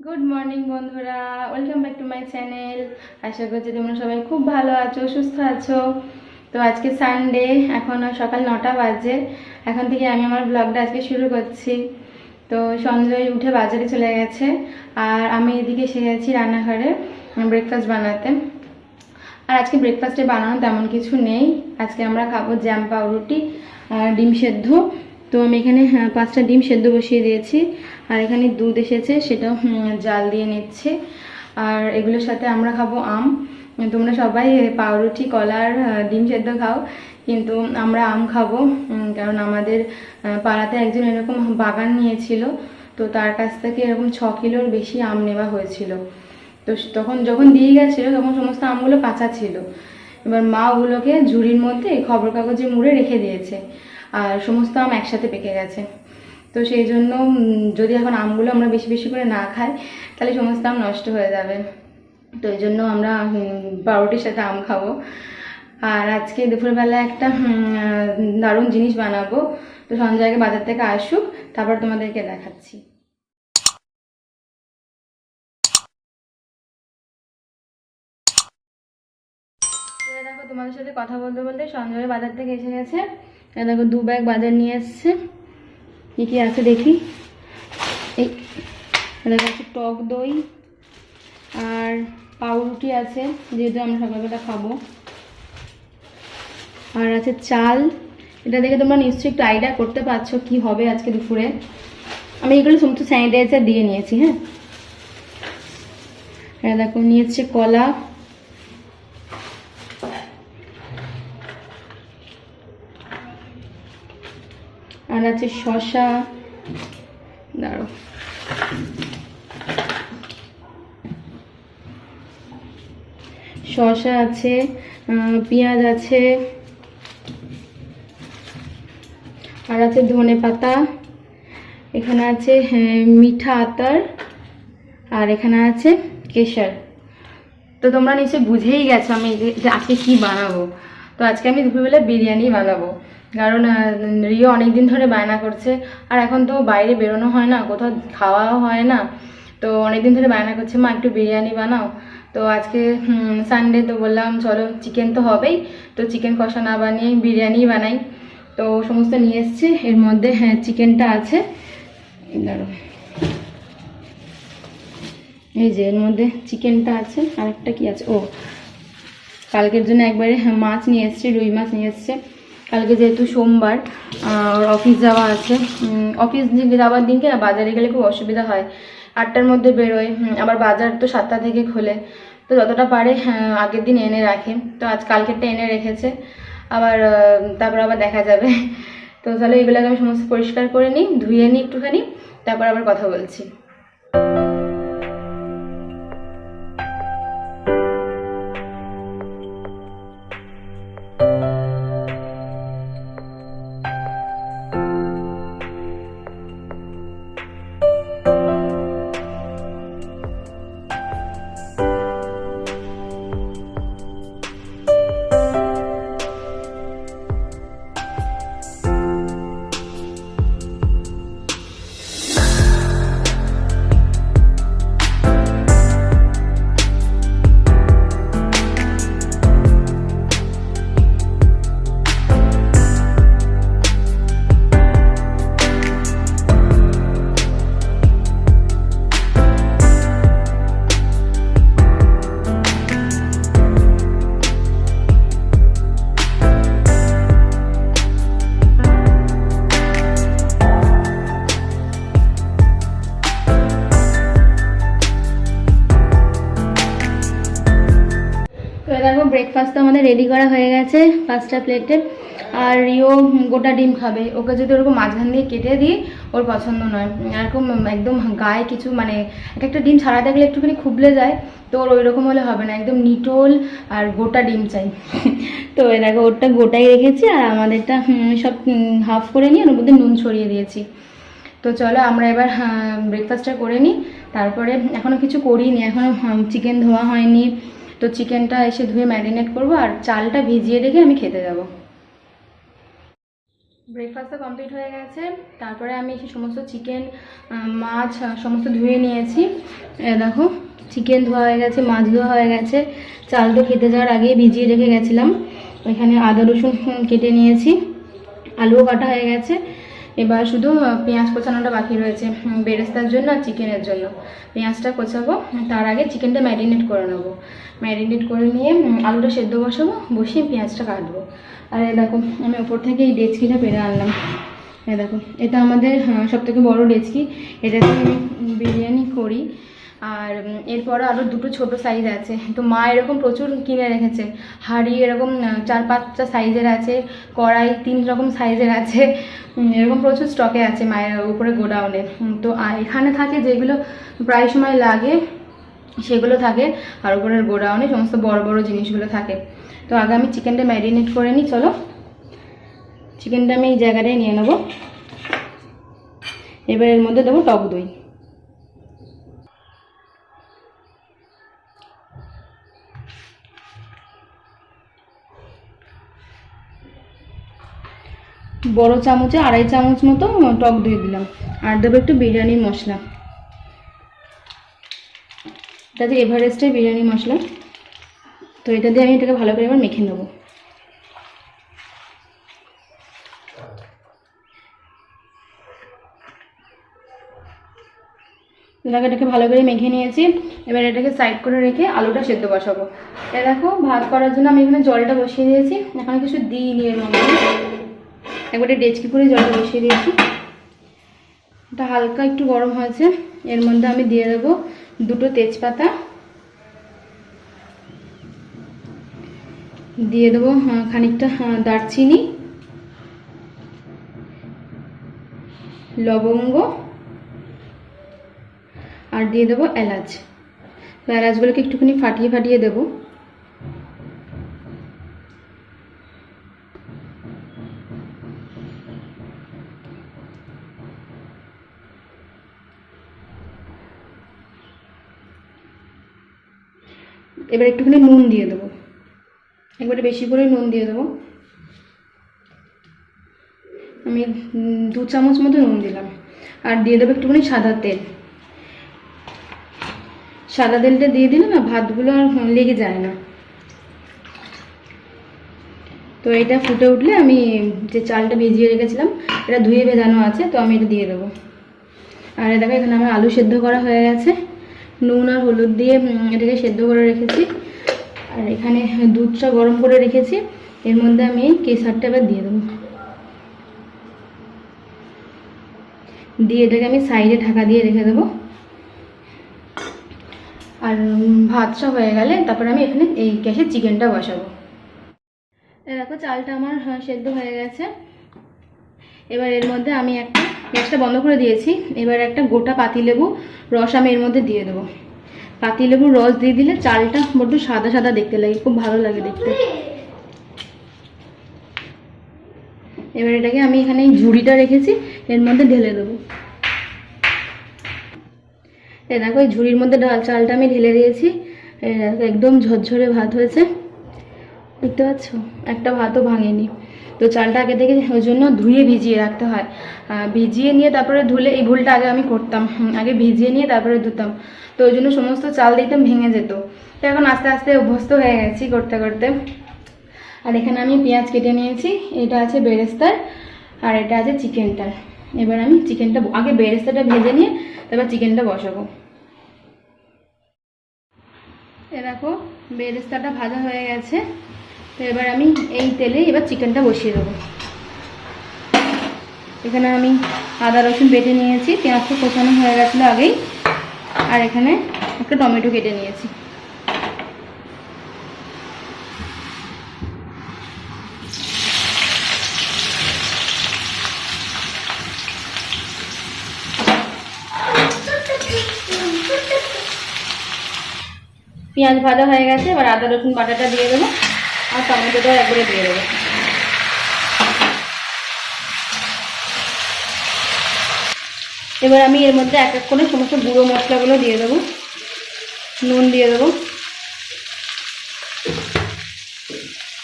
Good morning বন্ধুরা, welcome back to my channel. আশা করছি তোমরা সবাই খুব ভালো আছো, সুস্থ আছো। তো আজকে সানডে, এখন সকাল 9টা বাজে। এখন থেকে আমি আমার ব্লগটা আজকে শুরু করছি। তো সঞ্জয় উঠে বাজারে চলে গেছে, আর আমি এদিকে এসে গেছি রান্নাঘরে ব্রেকফাস্ট বানাতে। আর আজকে ব্রেকফাস্টে বানানো তেমন কিছু নেই। আজকে আমরা খাবো জ্যাম, পাউরুটি আর ডিম সেদ্ধ। তো আমি এখানে 5টা ডিম সেদ্ধ বসিয়ে দিয়েছি, আর এখানে দুধ এসেছে, সেটাও জাল দিয়ে নিচ্ছে। আর এগুলোর সাথে আমরা খাবো আম। তোমরা সবাই পাউরুটি, কলার, ডিম সেদ্ধ খাও, কিন্তু আমরা আম খাবো। কারণ আমাদের পাড়াতে একজন এরকম বাগান নিয়েছিল, তো তার কাছ থেকে এরকম 6 কিলোর বেশি আম নেওয়া হয়েছিল। তো তখন যখন দিয়ে গেছিলো তখন সমস্ত আমগুলো কাঁচা ছিল। এবার মা ওগুলোকে ঝুড়ির মধ্যে খবর কাগজে মুড়ে রেখে দিয়েছে, আর সমস্ত আম একসাথে পেকে গেছে। তো সেই জন্য যদি এখন আমগুলো আমরা বেশি বেশি করে না খাই, তাহলে সমস্ত আম নষ্ট হয়ে যাবে। তো এই জন্য আমরা পাউরুটির সাথে আম খাবো। আর আজকে দুপুরবেলা একটা দারুণ জিনিস বানাবো। তো সঞ্জয়কে বাজার থেকে আসুক, তারপর তোমাদেরকে দেখাচ্ছি। দেখো, তোমাদের সাথে কথা বলতে বলতে সঞ্জয় বাজার থেকে এসে গেছে। দেখো 2 ব্যাগ বাজার নিয়ে এসছে। কি কি আছে দেখি। এই দেখো, আছে টক দই আর পাউরুটি আছে, যেহেতু আমরা সকালবেলা খাবো। আর আছে চাল। এটা দেখে তোমরা নিশ্চয়ই একটু আইডিয়া করতে পারছো কি হবে আজকে দুপুরে। আমি এগুলো সমস্ত স্যানিটাইজার দিয়ে নিয়েছি। হ্যাঁ, দেখো নিয়েছে কলা, আর আছে শসা। দাঁড়ো, শসা আছে, পেঁয়াজ আছে, আর আছে ধনে পাতা। এখানে আছে মিঠা আতর, আর এখানে আছে কেশর। তো তোমরা নিশ্চয়ই বুঝেই গেছো আমি যে আজকে কি বানাবো। তো আজকে আমি দুপুরবেলা বিরিয়ানি বানাবো, কারণ রিও অনেকদিন ধরে বায়না করছে। আর এখন তো বাইরে বেরোনো হয় না, কোথাও খাওয়াও হয় না। তো অনেকদিন ধরে বায়না করছে, মা একটু বিরিয়ানি বানাও। তো আজকে সানডে, তো বললাম চলো, চিকেন তো হবেই, তো চিকেন কষা না বানিয়ে বিরিয়ানি বানাই। তো সমস্ত নিয়ে এসছে, এর মধ্যে চিকেনটা আছে। দাঁড়ো, এই যে এর মধ্যে চিকেনটা আছে, আরেকটা কি আছে, ও কালকের জন্য একবারে মাছ নিয়ে এসছে, রুই মাছ নিয়ে এসছে। কালকে যেহেতু সোমবার, ওর অফিস যাওয়া আছে। অফিস যাওয়ার দিনকে বাজারে গেলে খুব অসুবিধা হয়। 8টার মধ্যে বেরোয়, আবার বাজার তো 7টা থেকে খোলে। তো যতটা পারে আগের দিন এনে রাখে। তো আজ কালকেরটা এনে রেখেছে, আবার তারপর আবার দেখা যাবে। তো তাহলে এগুলোকে আমি সমস্ত পরিষ্কার করে নিই, ধুয়ে নিই একটুখানি, তারপর আবার কথা বলছি। দেখো, ব্রেকফাস্ট তো আমাদের রেডি করা হয়ে গেছে 5টা প্লেটে। আর রিও গোটা ডিম খাবে, ওকে যদি ওরকম মাঝখান দিয়ে কেটে দিই ওর পছন্দ নয়। এরকম একদম গায়ে কিছু মানে একটা ডিম ছাড়া থাকলে একটুখানি খুবলে যায়, তো ওর ওই রকম হলে হবে না, একদম নিটোল আর গোটা ডিম চাই। তো দেখো, ওরটা গোটাই রেখেছি, আর আমাদেরটা সব হাফ করে নিয়ে ওর মধ্যে নুন ছড়িয়ে দিয়েছি। তো চলো আমরা এবার ব্রেকফাস্টটা করে নিই। তারপরে এখনও কিছু করিনি, এখনও চিকেন ধোয়া হয়নি। তো চিকেনটা এসে ধুয়ে ম্যারিনেট করবো, আর চালটা ভিজিয়ে রেখে আমি খেতে যাব। ব্রেকফাস্টটা কমপ্লিট হয়ে গেছে। তারপরে আমি এসে সমস্ত চিকেন মাছ সমস্ত ধুয়ে নিয়েছি। দেখো চিকেন ধোয়া হয়ে গেছে, মাছ ধোয়া হয়ে গেছে। চালটা খেতে যাওয়ার আগে ভিজিয়ে রেখে গেছিলাম। এখানে আদা রসুন কেটে নিয়েছি, আলুও কাটা হয়ে গেছে। এবার শুধু পেঁয়াজ কোচানোটা বাকি রয়েছে বেরেস্তার জন্য আর চিকেনের জন্য। পেঁয়াজটা কোচাবো, তার আগে চিকেনটা ম্যারিনেট করে নেবো। ম্যারিনেট করে নিয়ে আলুটা সেদ্ধ বসাবো, বসিয়ে পেঁয়াজটা কাটবো। আর দেখো আমি ওপর থেকে এই ডেচকিটা পেরে আনলাম। দেখো এটা আমাদের সবথেকে বড় ডেচকি, এটাতে আমি বিরিয়ানি করি। আর এরপরে আরও দুটো ছোট সাইজ আছে। তো মা এরকম প্রচুর কিনে রেখেছে, হাঁড়ি এরকম 4-5টা সাইজের আছে, কড়াই 3 রকম সাইজের আছে, এরকম প্রচুর স্টকে আছে মায়ের উপরে গোডাউনে। তো এখানে থাকে যেগুলো প্রায় সময় লাগে সেগুলো থাকে, আর উপরের গোডাউনে সমস্ত বড় বড় জিনিসগুলো থাকে। তো আগে আমি চিকেনটা ম্যারিনেট করে নিই। চলো চিকেনটা আমি এই জায়গাটায় নিয়ে নেবো। এবার এর মধ্যে দেবো টক দই। বড় চামচে 2.5 চামচ মতো টক দই দিলাম। আর দেবো একটু বিরিয়ানির মশলা, এটা যে এভারেস্টের বিরিয়ানি মশলা। তো এটা দিয়ে আমি এটাকে ভালো করে এবার মেখে নেবো। এটাকে ভালো করে মেখে নিয়েছি। এবার এটাকে সাইড করে রেখে আলুটা সেদ্ধ বসাবো। দেখো ভাত করার জন্য আমি এখানে জলটা বসিয়ে দিয়েছি, এখানে কিছু দিইনি এর মধ্যে। একবারে ডেচকি করে জলটা বসিয়ে দিয়েছি, এটা হালকা একটু গরম হয়েছে। এর মধ্যে আমি দিয়ে দেবো 2টো তেজপাতা, দিয়ে দেবো খানিকটা দারচিনি, লবঙ্গ, আর দিয়ে দেবো এলাচ। তো এলাচগুলোকে একটুখানি ফাটিয়ে ফাটিয়ে দেবো। এবার একটুখানি নুন দিয়ে দেবো, একবারে বেশি করে নুন দিয়ে দেবো। আমি 2 চামচ মতো নুন দিলাম। আর দিয়ে দেবো একটুখানি সাদা তেল। সাদা তেলটা দিয়ে দিলে না ভাতগুলো আর লেগে যায় না। তো এটা ফুটে উঠলে আমি যে চালটা ভিজিয়ে রেখেছিলাম, এটা ধুয়ে ভেজানো আছে, তো আমি এটা দিয়ে দেবো। আর দেখো এখানে আমার আলু সেদ্ধ করা হয়ে গেছে, নুন আর হলুদ দিয়ে এটাকে সেদ্ধ করে রেখেছি। আর এখানে দুধটা গরম করে রেখেছি, এর মধ্যে আমি কেশরটা এবার দিয়ে দেবো। দিয়ে এটাকে আমি সাইডে ঢাকা দিয়ে রেখে দেবো। আর ভাতটা হয়ে গেলে তারপরে আমি এখানে এই গ্যাসে চিকেনটা বসাবো। দেখো চালটা আমার সেদ্ধ হয়ে গেছে। এবার এর মধ্যে আমি একটা গ্যাসটা বন্ধ করে দিয়েছি। এবার একটা গোটা পাতিলেবু রস আমি এর মধ্যে দিয়ে দেবো। পাতিলেবুর রস দিয়ে দিলে চালটা বড্ড সাদা সাদা দেখতে লাগে, খুব ভালো লাগে দেখতে। এবার এটাকে আমি এখানে এই ঝুড়িটা রেখেছি, এর মধ্যে ঢেলে দেবো। দেখো এই ঝুড়ির মধ্যে চালটা আমি ঢেলে দিয়েছি। একদম ঝরঝরে ভাত হয়েছে, দেখতে পাচ্ছ, একটা ভাতও ভাঙেনি। তো চালটা আগে থেকে ওই জন্য ধুয়ে ভিজিয়ে রাখতে হয়। ভিজিয়ে নিয়ে তারপরে ধুলে, এই ভুলটা আগে আমি করতাম, আগে ভিজিয়ে নিয়ে তারপরে ধুতাম। তো ওই জন্য সমস্ত চাল দিতাম, ভেঙে যেত। তো এখন আস্তে আস্তে অভ্যস্ত হয়ে গেছি করতে করতে। আর এখানে আমি পেঁয়াজ কেটে নিয়েছি, এটা আছে বেরেস্তার আর এটা আছে চিকেনটার। এবার আমি চিকেনটা আগে বেরেস্তাটা ভেজে নিয়ে তারপর চিকেনটা বসাবো। দেখো বেরেস্তাটা ভাজা হয়ে গেছে। তো এবার আমি এই তেলে এবার চিকেনটা বসিয়ে দেবো। এখানে আমি আদা রসুন বেটে নিয়েছি, পেঁয়াজটা কষানো হয়ে গেছিলো আগেই। আর এখানে একটা টমেটো কেটে নিয়েছি। পেঁয়াজ ভাজা হয়ে গেছে, এবার আদা রসুন বাটাটা দিয়ে দেবো আর টমেটোটাও একবারে দিয়ে দেবো। এবার আমি এর মধ্যে এক এক করে সমস্ত গুঁড়ো মশলাগুলো দিয়ে দেবো। নুন দিয়ে দেবো,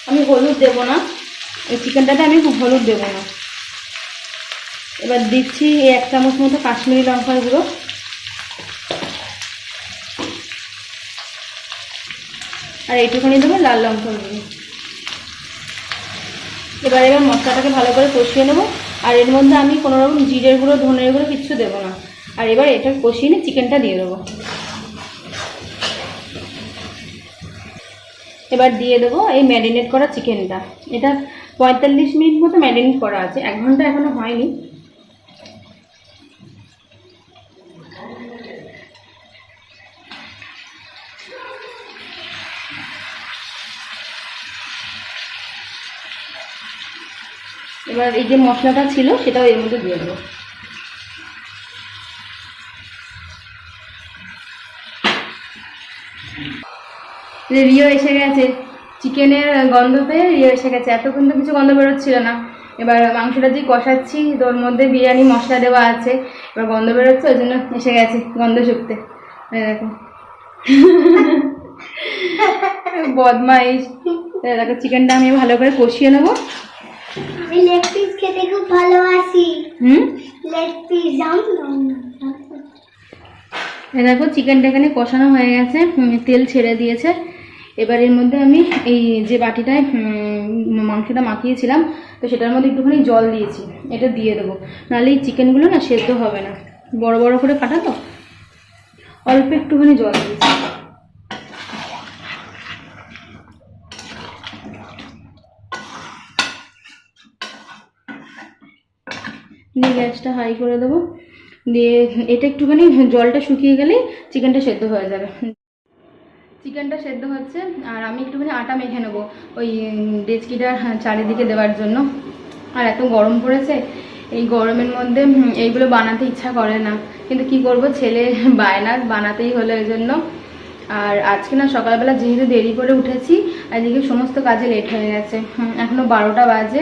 আমি হলুদ দেবো না, এই চিকেনটাতে আমি হলুদ দেবো না। এবার দিচ্ছি এই 1 চামচ মতো কাশ্মীরি লঙ্কার গুঁড়ো, আর এইটুখানি দেবো লাল লঙ্কার গুঁড়ো। এবার মশলাটাকে ভালো করে কষিয়ে নেবো। আর এর মধ্যে আমি কোনো রকম জিরের গুঁড়ো ধনের গুঁড়ো কিচ্ছু দেবো না। আর এবার এটা কষিয়ে নিয়ে চিকেনটা দিয়ে দেবো। এবার দিয়ে দেবো এই ম্যারিনেট করা চিকেনটা। এটা 45 মিনিট মতো ম্যারিনেট করা আছে, 1 ঘন্টা এখনো হয়নি। এবার এই যে মশলাটা ছিল সেটাও এর মধ্যে দিয়ে দেবো। রিও এসে গেছে, চিকেনের গন্ধ পেয়ে রিও এসে গেছে। এতক্ষণ তো কিছু গন্ধ বেরোচ্ছিল না। এবার মাংসটা যে কষাচ্ছি তোর মধ্যে বিরিয়ানি মশলা দেওয়া আছে, এবার গন্ধ বেরোচ্ছে, ওই জন্য এসে গেছে গন্ধ শুকতে। দেখো বদমাইশ। দেখো চিকেনটা আমি ভালো করে কষিয়ে নেবো। আমি লেগ পিস খেতে খুব ভালোবাসি। লেগ পিস দেখো চিকেনটা এখানে কষানো হয়ে গেছে, তেল ছেড়ে দিয়েছে। এবার এর মধ্যে আমি এই যে বাটিটায় মাংসটা মাখিয়েছিলাম তো সেটার মধ্যে একটুখানি জল দিয়েছি, এটা দিয়ে দেবো, নাহলে এই চিকেনগুলো না সেদ্ধ হবে না, বড় বড় করে কাটা তো। অল্প একটুখানি জল দিয়েছি। দিয়ে গ্যাসটা হাই করে দেবো। দিয়ে এটা একটুখানি জলটা শুকিয়ে গেলে চিকেনটা সেদ্ধ হয়ে যাবে। চিকেনটা সেদ্ধ হচ্ছে আর আমি একটুখানি আটা মেখে নেবো ওই ডেচকিটার চারিদিকে দেওয়ার জন্য। আর এত গরম পড়েছে, এই গরমের মধ্যে এইগুলো বানাতে ইচ্ছা করে না, কিন্তু কি করব, ছেলে বায়না বানাতেই হলো এই জন্য। আর আজকে না সকালবেলা যেহেতু দেরি করে উঠেছি, এদিকে সমস্ত কাজে লেট হয়ে গেছে। এখনও 12টা বাজে,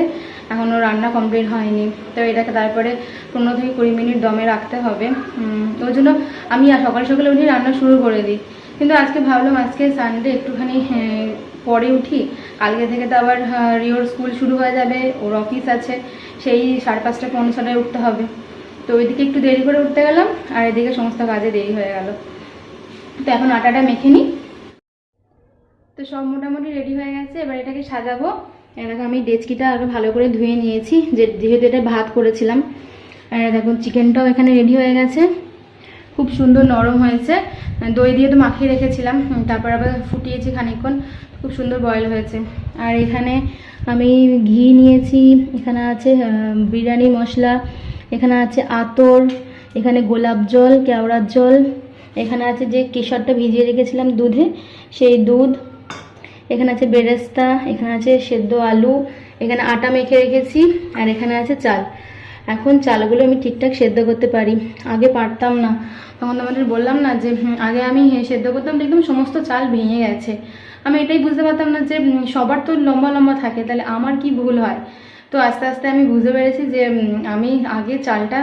এখনও রান্না কমপ্লিট হয়নি। তো এটাকে তারপরে 15 থেকে 20 মিনিট দমে রাখতে হবে। ওই জন্য আমি সকালে সকালে উঠে রান্না শুরু করে দিই। কিন্তু আজকে ভাবলাম আজকে সানডে একটুখানি পরে উঠি, কালকে থেকে তো আবার রিওর স্কুল শুরু হয়ে যাবে, ওর অফিস আছে, সেই 5:30 পৌনে 6টায় উঠতে হবে। তো ওইদিকে একটু দেরি করে উঠতে গেলাম আর এদিকে সমস্ত কাজে দেরি হয়ে গেল। তো এখন আটাটা মেখে নিই। তো সব মোটামুটি রেডি হয়ে গেছে, এবার এটাকে সাজাবো। দেখো আমি ডেচকিটা আগে ভালো করে ধুয়ে নিয়েছি, যেহেতু এটা ভাত করেছিলাম। আর দেখো চিকেনটাও এখানে রেডি হয়ে গেছে, খুব সুন্দর নরম হয়েছে। দই দিয়ে তো মাখিয়ে রেখেছিলাম, তারপর আবার ফুটিয়েছি খানিকক্ষণ, খুব সুন্দর বয়েল হয়েছে। আর এখানে আমি ঘি নিয়েছি, এখানে আছে বিরিয়ানি মশলা, এখানে আছে আতর, এখানে গোলাপ জল, কেওড়ার জল, এখানে আছে যে কেশরটা ভিজিয়ে রেখেছিলাম দুধে সেই দুধ, এখানে আছে বেরেস্তা, এখানে আছে সেদ্ধ আলু, এখানে আটা মেখে রেখেছি, আর এখানে আছে চাল। এখন চালগুলো আমি ঠিকঠাক সেদ্ধ করতে পারি, আগে পারতাম না। তখন তোমাদের বললাম না যে আগে আমি সেদ্ধ করতাম, দেখলাম সমস্ত চাল ভেঙে গেছে। আমি এটাই বুঝতে পারতাম না যে সবার তো লম্বা লম্বা থাকে, তাহলে আমার কি ভুল হয়। তো আস্তে আস্তে আমি বুঝতে পেরেছি যে আমি আগে চালটা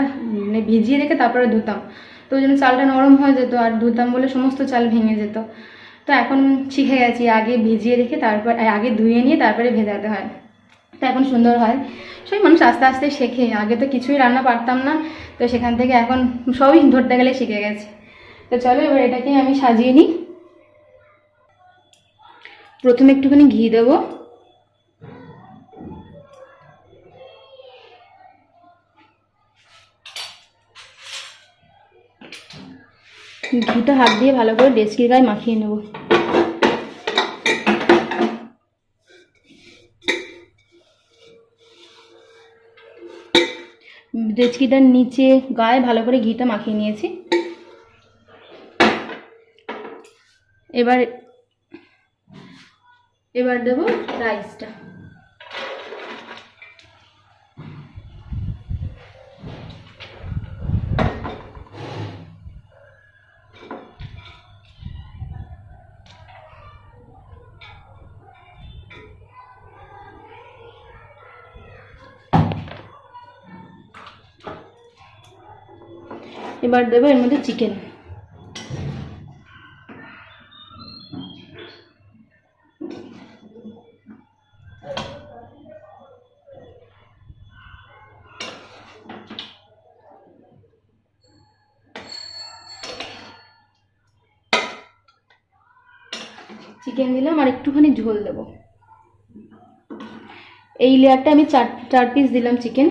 ভিজিয়ে রেখে তারপরে ধুতাম, তো ওই জন্য চালটা নরম হয়ে যেত, আর ধুতাম বলে সমস্ত চাল ভেঙে যেত। তো এখন শিখে গেছি আগে ভিজিয়ে রেখে তারপর আগে ধুয়ে নিয়ে তারপরে ভেজাতে হয়, তো এখন সুন্দর হয়। সবই মানুষ আস্তে আস্তে শেখে, আগে তো কিছুই রান্না পারতাম না, তো সেখান থেকে এখন সবই ধরতে গেলে শিখে গেছে। তো চলো এবার এটাকে আমি সাজিয়ে নিই। প্রথমে একটুখানি ঘি দেবো, ঘিটা হাত দিয়ে ভালো করে ডেচকির গায়ে মাখিয়ে নেব। ডেচকিটার নিচে গায়ে ভালো করে ঘিটা মাখিয়ে নিয়েছি। এবার এবার দেবো রাইসটা। এবার দেবো এর মধ্যে চিকেন। চিকেন দিলাম আর একটুখানি ঝোল দেব। এই লেয়ারটা আমি চার পিস দিলাম চিকেন,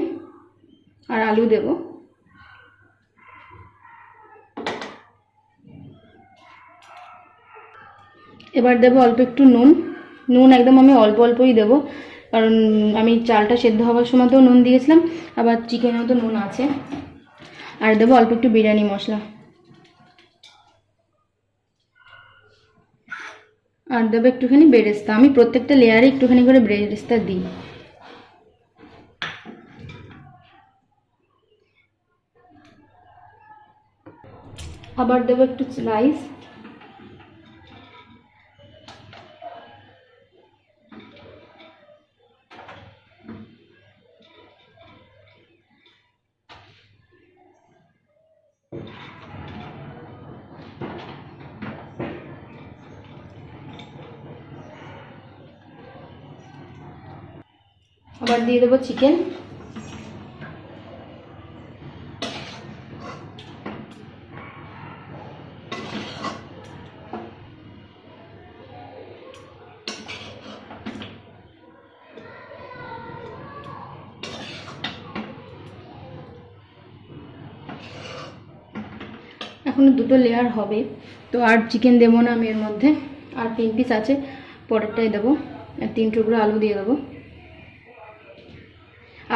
আর আলু দেব। এবার দেবো অল্প একটু নুন একদম আমি অল্প অল্পই দেবো, কারণ আমি চালটা সেদ্ধ হওয়ার সময়তেও নুন দিয়েছিলাম, আবার চিকেনেও তো নুন আছে। আর দেবো অল্প একটু বিরিয়ানি মশলা, আর দেবো একটুখানি বেরেস্তা। আমি প্রত্যেকটা লেয়ারে একটুখানি করে বেরেস্তা দিই। আবার দেবো একটু রাইস। আবার দিয়ে দেবো চিকেন। এখনো দুটো লেয়ার হবে, তো আর চিকেন দেবো না আমি এর মধ্যে। আর 3 পিস আছে, পরেরটাই দেবো। আর 3 টুকরো আলু দিয়ে দেবো।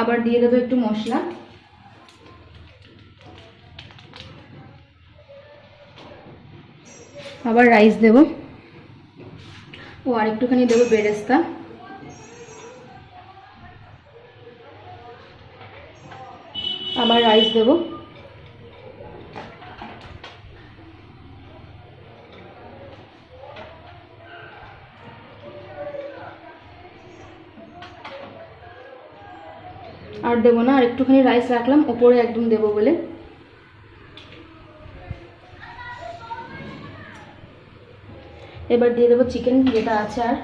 আবার দিয়ে দেবো একটু মশলা। আবার রাইস দেবো, ও আর একটুখানি দেবো বেরেস্তা। আবার রাইস দেবো। আর দেবো না, আর একটুখানি রাইস রাখলাম ওপরে একদম দেবো বলে। এবার দিয়ে দেবো চিকেন যেটা আছে। আর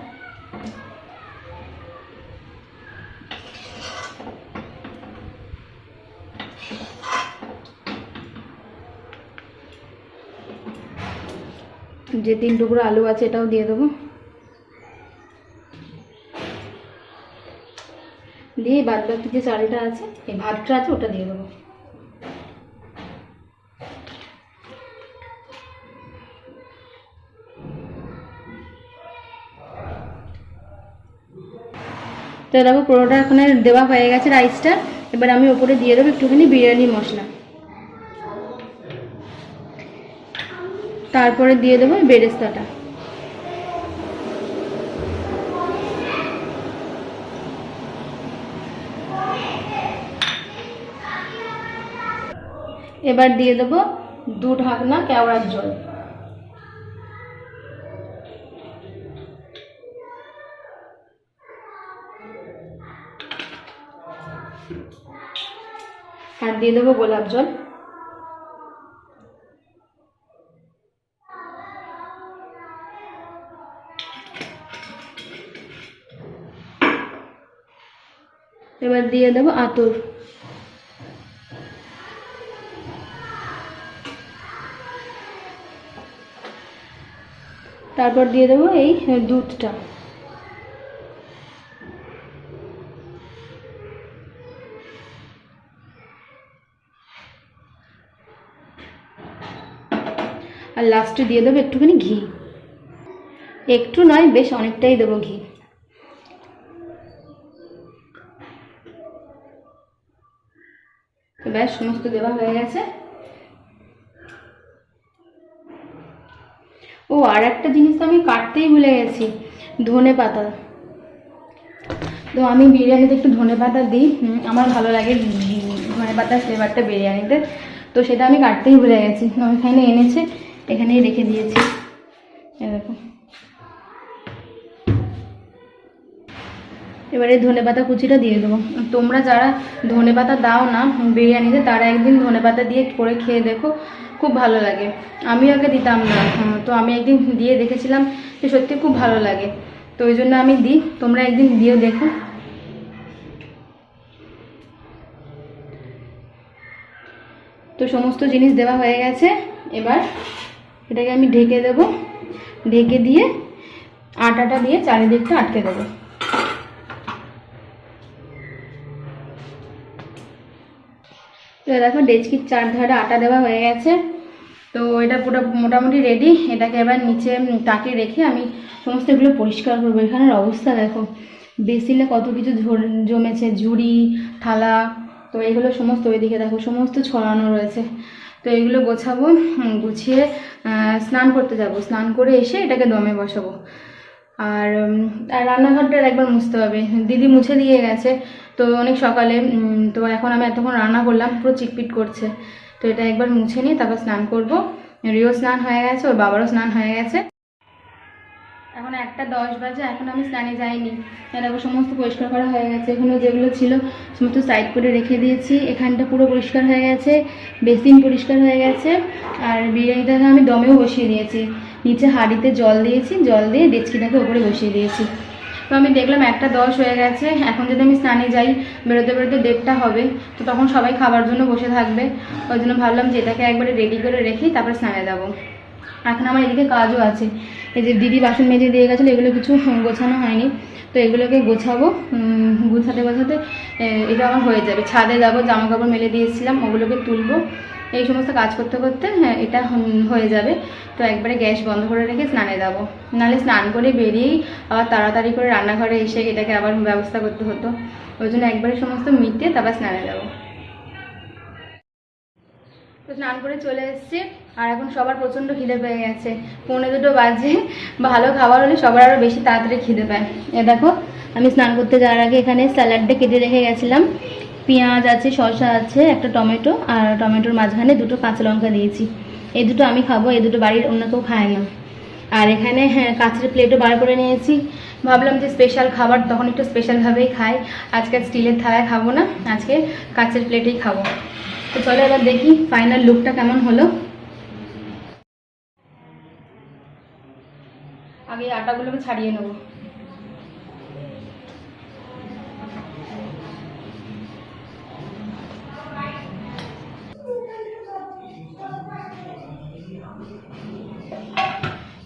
যে 3 টুকরো আলু আছে এটাও দিয়ে দেবো। দিয়ে বাদ বাকি যে চালটা আছে, এই ভাতটা আছে, ওটা দিয়ে দেবো। তো দেখো পুরোটা ওখানে দেওয়া হয়ে গেছে রাইসটা। এবার আমি ওপরে দিয়ে দেবো একটুখানি বিরিয়ানি মশলা, তারপরে দিয়ে দেবো বেরেস্তাটা। এবার দিয়ে দেবো 2 ঢাকনা কেওড়ার জল। আর দিয়ে দেবো গোলাপ জল। এবার দিয়ে দেবো আতর। তারপর দিয়ে দেবো এই দুধটা। আর লাস্টে দিয়ে দেবো একটুখানি ঘি। একটু নয়, বেশ অনেকটাই দেবো ঘি। ব্যাস সমস্ত দেওয়া হয়ে গেছে। ও আর একটা জিনিস তো আমি কাটতেই ভুলে গেছি, ধনে পাতা। তো আমি বিরিয়ানিতে একটু ধনে পাতা দিই, আমার ভালো লাগে ধনে পাতার ফ্লেভারটা বিরিয়ানিতে। তো সেটা আমি কাটতেই ভুলে গেছি। আমি এখানে এনেছে, এখানেই রেখে দিয়েছি। এরকম এবারে ধনেপাতা কুচিটা দিয়ে দেবো। তোমরা যারা ধনেপাতা দাও না বিরিয়ানিতে, তারা একদিন ধনেপাতা দিয়ে করে খেয়ে দেখো, খুব ভালো লাগে। আমি আগে দিতাম না, তো আমি একদিন দিয়ে দেখেছিলাম যে সত্যি খুব ভালো লাগে। তো ওই জন্য আমি দিই, তোমরা একদিন দিয়েও দেখো। তো সমস্ত জিনিস দেওয়া হয়ে গেছে। এবার এটাকে আমি ঢেকে দেব। ঢেকে দিয়ে আটাটা দিয়ে চারিদিকটা আটকে দেবো। তো দেখো ডেচকির চারধারে আটা দেওয়া হয়ে গেছে। তো এটা পুরো মোটামুটি রেডি। এটাকে এবার নিচে তাকে রেখে আমি সমস্ত এগুলো পরিষ্কার করবো। এখানের অবস্থা দেখো, বেসিনে কত কিছু জমেছে, ঝুড়ি থালা। তো এগুলো সমস্ত ওইদিকে দেখো সমস্ত ছড়ানো রয়েছে। তো এগুলো গোছাবো, গুছিয়ে স্নান করতে যাব। স্নান করে এসে এটাকে দমে বসাবো। আর রান্নাঘরটা একবার মুছতে হবে। দিদি মুছে দিয়ে গেছে তো অনেক সকালে। তো এখন আমি এতক্ষণ রান্না করলাম, পুরো চিটপিট করছে। তো এটা একবার মুছে নিয়ে তারপর স্নান করব। রিও স্নান হয়ে গেছে, ওর বাবারও স্নান হয়ে গেছে। এখন 1:10 বাজে, এখন আমি স্নানে যাইনি। দেখো সমস্ত পরিষ্কার করা হয়ে গেছে। এখানে যেগুলো ছিল সমস্ত সাইড করে রেখে দিয়েছি। এখানটা পুরো পরিষ্কার হয়ে গেছে, বেসিন পরিষ্কার হয়ে গেছে। আর বিরিয়ানিটাকে আমি দমেও বসিয়ে দিয়েছি। নিচে হাঁড়িতে জল দিয়েছি, জল দিয়ে ডেচকিটাকে ওপরে বসিয়ে দিয়েছি। তো আমি দেখলাম 1:10 হয়ে গেছে। এখন যদি আমি স্নানে যাই, বেরোতে বেরোতে 1:30 হবে। তো তখন সবাই খাবার জন্য বসে থাকবে। ওই জন্য ভাবলাম যে এটাকে একবারে রেডি করে রেখেই তারপরে স্নানে যাবো। এখন আমার এদিকে কাজও আছে। এই যে দিদি বাসন মেজে দিয়ে গেছিলো, এগুলো কিছু গোছানো হয়নি। তো এগুলোকে গোছাবো। গোছাতে গোছাতে এটা আমার হয়ে যাবে। ছাদে যাবো, জামা কাপড় মেলে দিয়েছিলাম, ওগুলোকে তুলবো। এই সমস্ত কাজ করতে করতে এটা হয়ে যাবে। তো একবারে গ্যাস বন্ধ করে রেখে স্নানে যাবো। নাহলে স্নান করে বেরিয়েই আবার তাড়াতাড়ি করে রান্নাঘরে এসে এটাকে আবার ব্যবস্থা করতে হতো। ওই জন্য একবারে সমস্ত মিটে তারপর স্নানে যাবো। তো স্নান করে চলে এসেছি। আর এখন সবার প্রচণ্ড খিদে পেয়ে গেছে। 1:45 বাজে। ভালো খাবার হলে সবার আরও বেশি তাড়াতাড়ি খিদে পায়। এ দেখো আমি স্নান করতে যাওয়ার আগে এখানে স্যালাডটা কেটে রেখে গেছিলাম। পেঁয়াজ আছে, শসা আছে, একটা টমেটো, আর টমেটোর মাঝখানে 2টো কাঁচা লঙ্কা দিয়েছি। এই দুটো আমি খাবো, এই দুটো বাড়ির অন্য কেউ খায় না। আর এখানে কাঁচের প্লেটও বার করে নিয়েছি। ভাবলাম যে স্পেশাল খাবার তখন একটু স্পেশালভাবেই খাই। আজকে স্টিলের থালায় খাবো না, আজকে কাঁচের প্লেটেই খাবো। তো চলো এবার দেখি ফাইনাল লুকটা কেমন হলো। আগে আটাগুলোকে ছাড়িয়ে নেব।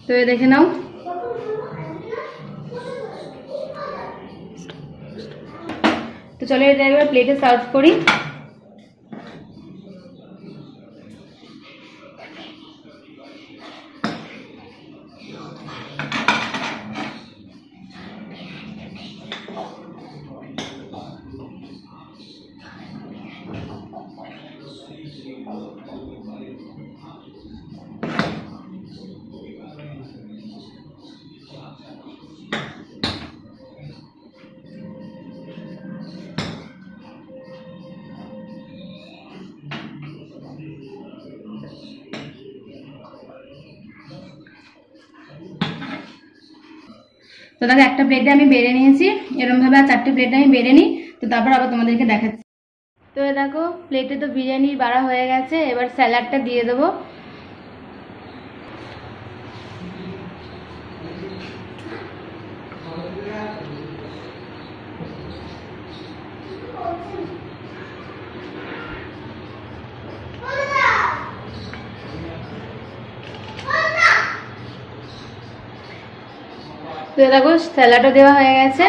তো এ দেখে নাও। তো চলো এটা এবার প্লেটে সার্ভ করি। তো দেখো একটা প্লেটে আমি বেড়ে নিয়েছি। এরকমভাবে আর 4টে প্লেটে আমি বেড়ে নিই। তো তারপর আবার তোমাদেরকে দেখাচ্ছি। তো দেখো প্লেটে তো বিরিয়ানি বাড়া হয়ে গেছে। এবার স্যালাডটা দিয়ে দেবো। তো দেখো স্যালাডও দেওয়া হয়ে গেছে।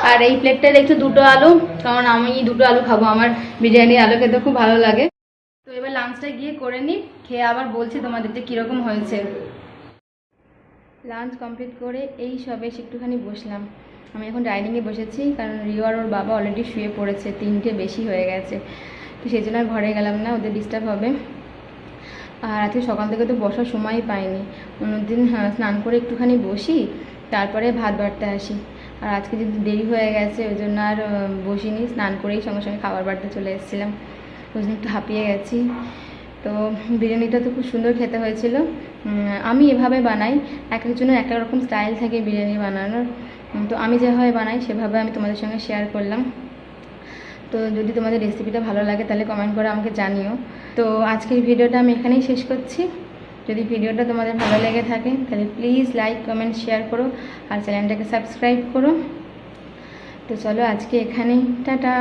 আর এই প্লেটটা দেখছো 2টো আলু, কারণ আমি 2টো আলু খাবো। আমার বিরিয়ানির আলু খেতে খুব ভালো লাগে। তো এবার লাঞ্চটা গিয়ে করে নিই, খেয়ে আবার বলছি তোমাদের যে কীরকম হয়েছে। লাঞ্চ কমপ্লিট করে এই সবে একটুখানি বসলাম। আমি এখন ডাইনিংয়ে বসেছি, কারণ রিও আর ওর বাবা অলরেডি শুয়ে পড়েছে, 3টে বেশি হয়ে গেছে। তো সেই জন্য আর ঘরে গেলাম না, ওদের ডিস্টার্ব হবে। আর আজকে সকাল থেকে তো বসার সময়ই পাইনি। অন্যদিন স্নান করে একটুখানি বসি, তারপরে ভাত বাড়তে আসি। আর আজকে যদি দেরি হয়ে গেছে ওই জন্য আর বসিনি, স্নান করেই সঙ্গে সঙ্গে খাবার বাড়তে চলে এসেছিলাম। ওই জন্য একটু হাঁপিয়ে গেছি। তো বিরিয়ানিটা তো খুব সুন্দর খেতে হয়েছিল। আমি এভাবে বানাই, এক একজনের এক এক রকম স্টাইল থাকে বিরিয়ানি বানানোর। তো আমি যেভাবে বানাই সেভাবে আমি তোমাদের সঙ্গে শেয়ার করলাম। তো যদি তোমাদের রেসিপিটা ভালো লাগে তাহলে কমেন্ট করে আমাকে জানিও। তো আজকের ভিডিওটা আমি এখানেই শেষ করছি। যদি ভিডিওটা তোমাদের ভালো লেগে থাকে তাহলে প্লিজ লাইক কমেন্ট শেয়ার করো আর চ্যানেলটাকে সাবস্ক্রাইব করো। তো চলো আজকে এখানেই, টাটা।